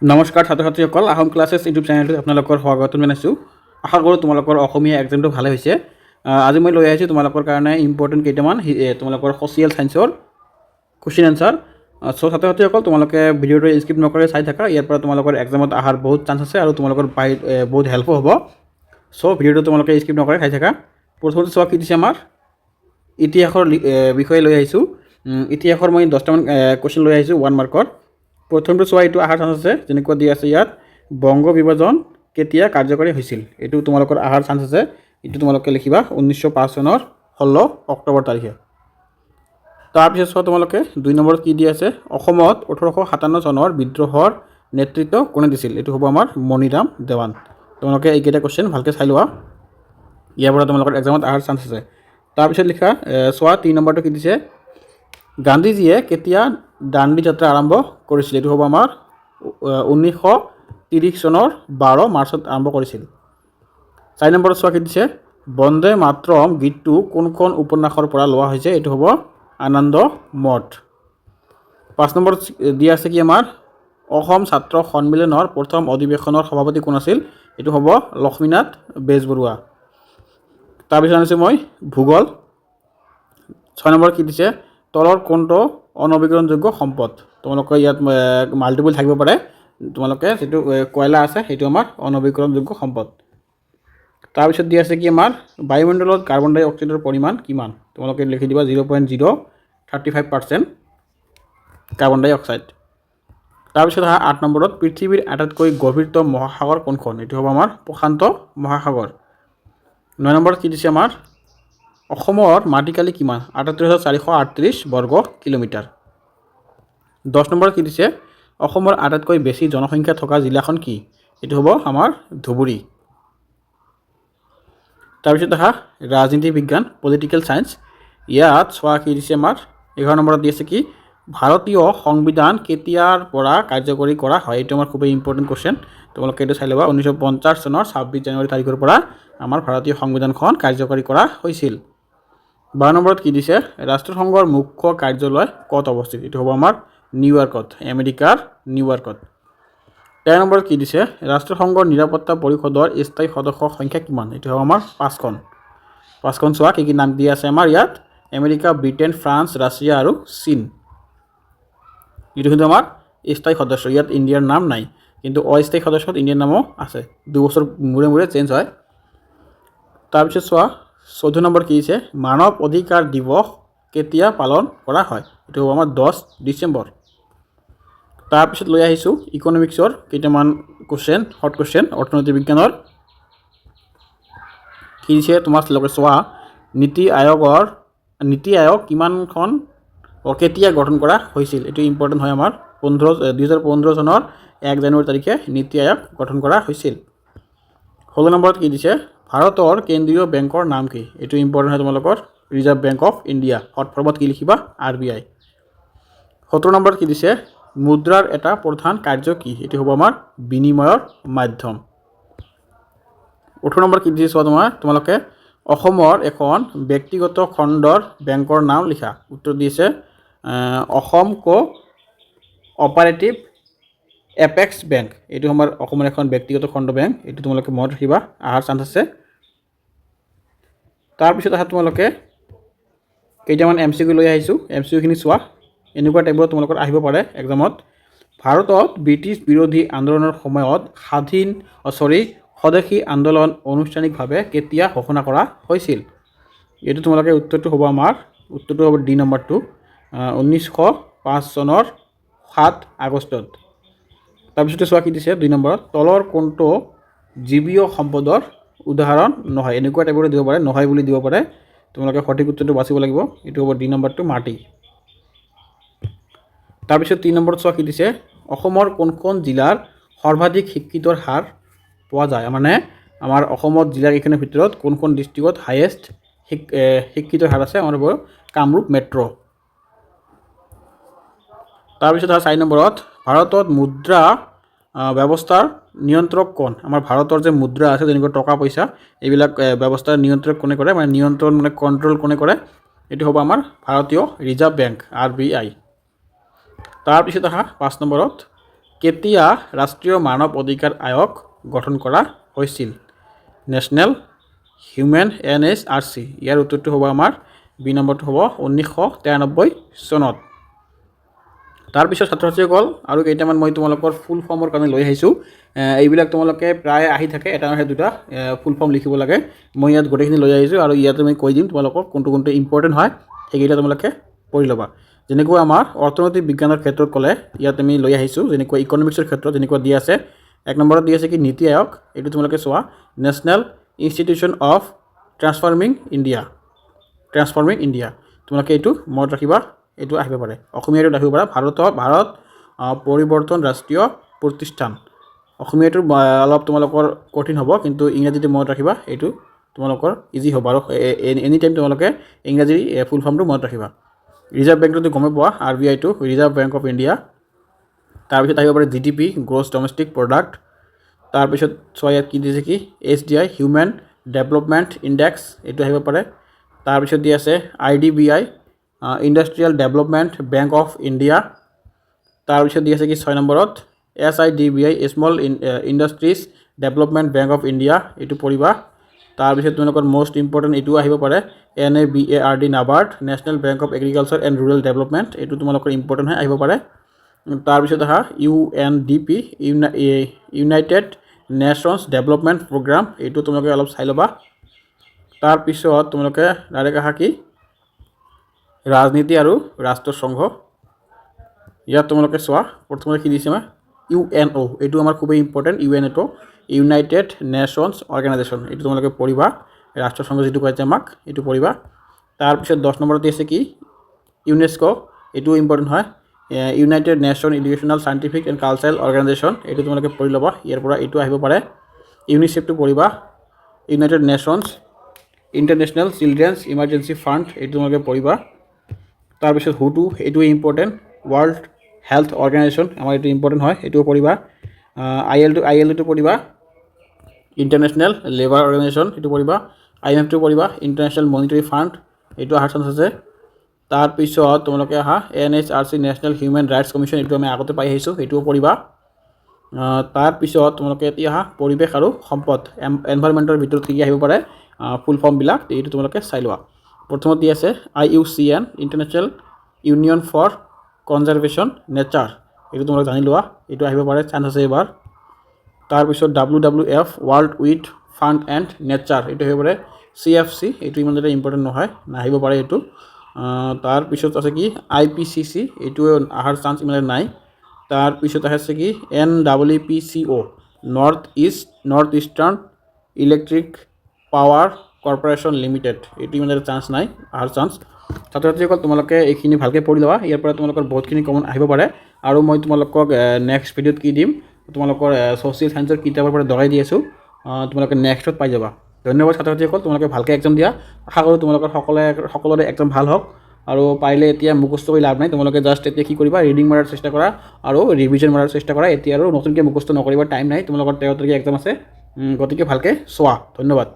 নমস্কাৰ ছাত্ৰ ছাত্ৰীসকল, আহোম ক্লাছেছ ইউটিউব চেনেলটোত আপোনালোকৰ স্বাগতম জনাইছোঁ। আশা কৰোঁ তোমালোকৰ অসমীয়া এক্সামটো ভালে হৈছে। আজি মই লৈ আহিছোঁ তোমালোকৰ কাৰণে ইম্পৰ্টেণ্ট কেইটামান তোমালোকৰ ছ'চিয়েল ছায়েন্সৰ কুৱেশ্যন এনচাৰ। চ' ছাত্ৰ ছাত্ৰীসকল, তোমালোকে ভিডিঅ'টো স্কিপ নকৰি চাই থাকা। ইয়াৰ পৰা তোমালোকৰ এক্সামত অহাৰ বহুত চান্স আছে আৰু তোমালোকৰ বহুত হেল্পো হ'ব। চ' ভিডিঅ'টো তোমালোকে স্কিপ নকৰি চাই থাকা। প্ৰথমতে চোৱা কি দিছে আমাৰ ইতিহাসৰ বিষয়ে লৈ আহিছোঁ। ইতিহাসৰ মই 10টামান কুৱেশ্যন লৈ আহিছোঁ 1 মাৰ্কৰ। প্ৰথমটো চোৱা, এইটো অহাৰ চান্স আছে, যেনেকুৱা দি আছে ইয়াত, বংগ বিভাজন কেতিয়া কাৰ্যকৰী হৈছিল। এইটো তোমালোকৰ অহাৰ চান্স আছে। এইটো তোমালোকে লিখিবা 1905 চনৰ 16 অক্টোবৰ তাৰিখে। তাৰপিছত চোৱা তোমালোকে 2 নম্বৰত কি দি আছে, অসমত 1857 চনৰ বিদ্ৰোহৰ নেতৃত্ব কোনে দিছিল। এইটো হ'ব আমাৰ মণিৰাম দেৱান। তোমালোকে এইকেইটা কুৱেশ্যন ভালকৈ চাই লোৱা, ইয়াৰ পৰা তোমালোকৰ এক্সামত অহাৰ চান্স আছে। তাৰপিছত লিখা চোৱা 3 নম্বৰটো কি দিছে, গান্ধীজীয়ে কেতিয়া দাণ্ডী যাত্ৰা আৰম্ভ কৰিছিল। এইটো হ'ব আমাৰ 1930 চনৰ 12 মাৰ্চত আৰম্ভ কৰিছিল। 4 নম্বৰত চোৱা কি দিছে, বন্দে মাতৰম গীতটো কোনখন উপন্যাসৰ পৰা লোৱা হৈছে। এইটো হ'ব আনন্দ মঠ। 5 নম্বৰত দিয়া আছে কি আমাৰ, অসম ছাত্ৰ সন্মিলনৰ প্ৰথম অধিৱেশনৰ সভাপতি কোন আছিল। এইটো হ'ব লক্ষ্মীনাথ বেজবৰুৱা। তাৰপিছত আনিছোঁ মই ভূগোল। 6 নম্বৰ কি দিছে, তলৰ কোনটো অনবীকৰণযোগ্য সম্পদ। তোমালোকে ইয়াত মাল্টিপল থাকিব পাৰে। তোমালোকে যিটো কয়লা আছে সেইটো আমাৰ অনবীকৰণযোগ্য সম্পদ। তাৰপিছত দিয়া আছে কি আমাৰ, বায়ুমণ্ডলত কাৰ্বন ডাই অক্সাইডৰ পৰিমাণ কিমান। তোমালোকে লিখি দিবা 0.035% কাৰ্বন ডাই অক্সাইড। তাৰপিছত 8 নম্বৰত, পৃথিৱীৰ আটাইতকৈ গভীৰতম মহাসাগৰ কোনখন। এইটো হ'ব আমাৰ প্ৰশান্ত মহাসাগৰ। 9 নম্বৰত কি দিছে আমাৰ, অসমৰ মাটিকালি কিমান, 78,438 বৰ্গ কিলোমিটাৰ। 10 নম্বৰত কি দিছে, অসমৰ আটাইতকৈ বেছি জনসংখ্যা থকা জিলাখন কি। এইটো হ'ব আমাৰ ধুবুৰী। তাৰপিছত ৰাজনীতি বিজ্ঞান পলিটিকেল ছায়েন্স। ইয়াত চোৱা কি দিছে আমাৰ, 11 নম্বৰত দি আছে কি, ভাৰতীয় সংবিধান কেতিয়াৰ পৰা কাৰ্যকৰী কৰা হয়। এইটো আমাৰ খুবেই ইম্পৰ্টেণ্ট কুৱেশ্যন। তোমালোকে এইটো চাই ল'বা, 1950 চনৰ 26 জানুৱাৰী তাৰিখৰ পৰা আমাৰ ভাৰতীয় সংবিধানখন কাৰ্যকৰী কৰা হৈছিল। 12 নম্বৰত কি দিছে, ৰাষ্ট্ৰসংঘৰ মুখ্য কাৰ্যালয় ক'ত অৱস্থিত। এইটো হ'ব আমাৰ নিউয়ৰ্কত, আমেৰিকাৰ নিউয়ৰ্কত। 13 নম্বৰত কি দিছে, ৰাষ্ট্ৰসংঘৰ নিৰাপত্তা পৰিষদৰ স্থায়ী সদস্যৰ সংখ্যা কিমান। এইটো হ'ব আমাৰ 5খন চোৱা কি কি নাম দিয়া আছে আমাৰ ইয়াত, আমেৰিকা, ব্ৰিটেইন, ফ্ৰান্স, ৰাছিয়া আৰু চীন। এইটো কিন্তু আমাৰ স্থায়ী সদস্য, ইয়াত ইণ্ডিয়াৰ নাম নাই, কিন্তু অস্থায়ী সদস্যত ইণ্ডিয়াৰ নামো আছে। 2 বছৰ মূৰে মূৰে চেঞ্জ হয়। তাৰপিছত চোৱা 14 নম্বৰ কি দিছে, মানৱ অধিকাৰ দিৱস কেতিয়া পালন কৰা হয়। এইটো হ'ব আমাৰ 10 ডিচেম্বৰ। তাৰপিছত লৈ আহিছোঁ ইকনমিক্সৰ কেইটামান কুৱেশ্যন, শৰ্ট কুৱেশ্যন, অৰ্থনীতি বিজ্ঞানৰ। কি দিছে তোমাৰ লোকে চোৱা, নীতি আয়োগ কিমানখন কেতিয়া গঠন কৰা হৈছিল। এইটো ইম্পৰ্টেণ্ট হয় আমাৰ, 2015 চনৰ 1 জানুৱাৰী তাৰিখে নীতি আয়োগ গঠন কৰা হৈছিল। 16 নম্বৰত কি দিছে, ভাৰতৰ কেন্দ্ৰীয় বেংকৰ নাম কি। এইটো ইম্পৰ্টেণ্ট হয় তোমালোকৰ, reserve bank of India. Short ফৰ্মত কি লিখিবা, RBI। 17 নম্বৰত কি দিছে, মুদ্ৰাৰ এটা প্ৰধান কাৰ্য কি। এইটো হ'ব আমাৰ বিনিময়ৰ মাধ্যম। 18 নম্বৰ কি দিছে চোৱা, তোমালোকে অসমৰ এখন ব্যক্তিগত খণ্ডৰ বেংকৰ নাম লিখা। উত্তৰ দিছে অসম কোঅপাৰেটিভ এপেক্স বেংক। এইটো আমাৰ অসমৰ এখন ব্যক্তিগত খণ্ড বেংক। এইটো তোমালোকে মনত ৰাখিবা, অহাৰ চান্স আছে। তাৰপিছত তোমালোকে কেইটামান MCQ লৈ আহিছোঁ। MCQখিনি চোৱা, এনেকুৱা টাইপৰ তোমালোকৰ আহিব পাৰে এক্সামত। ভাৰতত ব্ৰিটিছ বিৰোধী আন্দোলনৰ সময়ত স্বদেশী আন্দোলন আনুষ্ঠানিকভাৱে কেতিয়া ঘোষণা কৰা হৈছিল। এইটো তোমালোকে উত্তৰটো হ'ব D নম্বৰটো, 1905 চনৰ 7 আগষ্টত। তাৰপিছতে চোৱা কি দিছে 2 নম্বৰত, তলৰ কোনটো জীৱীয় সম্পদৰ উদাহৰণ নহয়। এনেকুৱা টাইপৰ দিব পাৰে, নহয় বুলি দিব পাৰে। তোমালোকে সঠিক উত্তৰটো বাচিব লাগিব। এইটো হ'ব D নম্বৰটো, মাটি। তাৰপিছত 3 নম্বৰত চোৱা কি দিছে, অসমৰ কোনখন জিলাৰ সৰ্বাধিক শিক্ষিতৰ হাৰ পোৱা যায়। মানে আমাৰ অসমত জিলাকেইখনৰ ভিতৰত কোনখন ডিষ্ট্ৰিক্টত হায়েষ্ট শিক্ষিতৰ হাৰ আছে। আমাৰ হ'ব কামৰূপ মেট্ৰ'। তাৰপিছত 4 নম্বৰত, ভাৰতত মুদ্ৰা ব্যৱস্থাৰ নিয়ন্ত্ৰক কোন। আমাৰ ভাৰতৰ যে মুদ্ৰা আছে, যেনেকৈ টকা পইচা, এইবিলাক ব্যৱস্থাৰ নিয়ন্ত্ৰক কোনে কৰে, মানে কণ্ট্ৰল কোনে কৰে। এইটো হ'ব আমাৰ ভাৰতীয় ৰিজাৰ্ভ বেংক, RBI। তাৰপিছত 5 নম্বৰত, কেতিয়া ৰাষ্ট্ৰীয় মানৱ অধিকাৰ আয়োগ গঠন কৰা হৈছিল? National human NHRC। ইয়াৰ উত্তৰটো হ'ব আমাৰ বি নম্বৰটো হ'ব 1993 চনত। তাৰপিছত ছাত্ৰ ছাত্ৰীসকল আৰু কেইটামান মই তোমালোকৰ ফুল ফৰ্মৰ কাৰণে লৈ আহিছোঁ। এইবিলাক তোমালোকে প্ৰায় আহি থাকে, এটা নহয় দুটা ফুল ফৰ্ম লিখিব লাগে। মই ইয়াত গোটেইখিনি লৈ আহিছোঁ আৰু ইয়াতে মই কৈ দিম তোমালোকক কোনটো কোনটো ইম্পৰ্টেণ্ট হয়, সেইকেইটা তোমালোকে পঢ়ি ল'বা। যেনেকৈ আমাৰ অৰ্থনৈতিক বিজ্ঞানৰ ক্ষেত্ৰত ক'লে ইয়াত আমি লৈ আহিছোঁ, যেনেকৈ ইকনমিক্সৰ ক্ষেত্ৰত যেনেকুৱা দি আছে। 1 নম্বৰত দি আছে কি নীতি আয়োগ, এইটো তোমালোকে চোৱা। National institution of transforming India, তোমালোকে এইটো মনত ৰাখিবা, এইটো আহিব পাৰে। অসমীয়াটো ৰাখিব পাৰা ভাৰত পৰিৱৰ্তন ৰাষ্ট্ৰীয় প্ৰতিষ্ঠান। অসমীয়াটো অলপ তোমালোকৰ কঠিন হ'ব, কিন্তু ইংৰাজীটো মনত ৰাখিবা, এইটো তোমালোকৰ ইজি হ'ব। আৰু এনি টাইম তোমালোকে ইংৰাজী ফুল ফৰ্মটো মনত ৰাখিবা। ৰিজাৰ্ভ বেংকটো গমেই পোৱা, RBIটো ৰিজাৰ্ভ বেংক অফ ইণ্ডিয়া। তাৰপিছত আহিব পাৰে GDP গ্ৰছ ডমেষ্টিক প্ৰডাক্ট। তাৰপিছত চোৱা ইয়াত কি দিছে কি HDI হিউমেন ডেভেলপমেণ্ট ইণ্ডেক্স, এইটো আহিব পাৰে। তাৰপিছত দি আছে IDBI industrial development bank of India. তাৰপিছত দি আছে কি 6 নম্বৰত SIDBI small industries development bank of India, এইটো পঢ়িবা। তাৰপিছত তোমালোকৰ মষ্ট ইম্পৰ্টেণ্ট এইটো আহিব পাৰে NABARD NABARD national bank of agriculture and rural development, এইটো তোমালোকৰ ইম্পৰ্টেণ্ট হয়, আহিব পাৰে। তাৰপিছত আহা UNDP united nations development programme, এইটো তোমালোকে অলপ চাই ল'বা। তাৰপিছত তোমালোকে ডাইৰেক্ট আহা কি ৰাজনীতি আৰু ৰাষ্ট্ৰসংঘ। ইয়াত তোমালোকে চোৱা প্ৰথমতে কি দিছে আমাৰ UNO, এইটো আমাৰ খুবেই important. UNO United nations organisation, এইটো তোমালোকে পঢ়িবা। ৰাষ্ট্ৰসংঘ যিটো কৈছে আমাক, এইটো পঢ়িবা। তাৰপিছত 10 নম্বৰত আছে কি UNESCO, এইটো ইম্পৰ্টেণ্ট হয়। United nation educational scientific and cultural organisation, এইটো তোমালোকে পঢ়ি ল'বা। ইয়াৰ পৰা এইটো আহিব পাৰে। UNICEFটো পঢ়িবা। United nations international children's emergency fund, এইটো তোমালোকে পঢ়িবা। তাৰপিছত WHO, এইটো ইম্পৰ্টেণ্ট। ৱৰ্ল্ড হেল্থ অৰ্গেনাইজেশ্যন, আমাৰ এইটো ইম্পৰ্টেণ্ট হয়, এইটোও পঢ়িবা। ILOটো পঢ়িবা। ইণ্টাৰনেশ্যনেল লেবাৰ অৰ্গেনাইজেশ্যন, এইটো পঢ়িবা। IMFটো পঢ়িবা। ইণ্টাৰনেশ্যনেল মনিটাৰী ফাণ্ড, এইটো অহাৰ চান্স আছে। তাৰপিছত তোমালোকে আহা NHRC national human rights commission, এইটো আমি আগতে পাই আহিছোঁ, সেইটোও পঢ়িবা। তাৰপিছত তোমালোকে এতিয়া আহা পৰিৱেশ আৰু সম্পদ এনভাইৰমেণ্টৰ ভিতৰত কি আহিব পাৰে ফুল ফৰ্মবিলাক, এইটো তোমালোকে চাই লোৱা। প্ৰথমত দি আছে IUCN international union for conservation nature, এইটো তোমালোকে জানি লোৱা, এইটো আহিব পাৰে, চান্স আছে এইবাৰ। তাৰপিছত WWF world weed fund and nature, এইটো আহিব পাৰে। CFC, এইটো ইমান এটা ইম্পৰ্টেণ্ট নহয়, নাহিব পাৰে এইটো। তাৰপিছত আছে কি IPCC, এইটো অহাৰ চান্স ইমান নাই। তাৰপিছত আছে কি NEPCO north eastern electric power corporation limited, এইটো ইমান এটা চান্স নাই, অহাৰ চান্স। ছাত্ৰ ছাত্ৰীসকল তোমালোকে এইখিনি ভালকৈ পঢ়ি ল'বা, ইয়াৰ পৰা তোমালোকৰ বহুতখিনি কমন আহিব পাৰে। আৰু মই তোমালোকক নেক্সট ভিডিঅ'ত কি দিম, তোমালোকৰ ছ'চিয়েল ছায়েন্সৰ কিতাপৰ পৰা দৰাই দি আছোঁ, তোমালোকে নেক্সটত পাই যাবা। ধন্যবাদ ছাত্ৰ ছাত্ৰীসকল, তোমালোকে ভালকৈ এক্সাম দিয়া। আশা কৰোঁ তোমালোকৰ সকলোৰে এক্সাম ভাল হওক। আৰু পাৰিলে এতিয়া মুখস্থ কৰি লাভ নাই, তোমালোকে জাষ্ট এতিয়া কি কৰিবা ৰিডিং মাৰাৰ চেষ্টা কৰা আৰু ৰিভিজন মাৰাৰ চেষ্টা কৰা। এতিয়া আৰু নতুনকৈ মুখস্থ নকৰিবা, টাইম নাই, তোমালোকৰ 13 তাৰিখে এক্সাম আছে, গতিকে ভালকৈ চোৱা। ধন্যবাদ।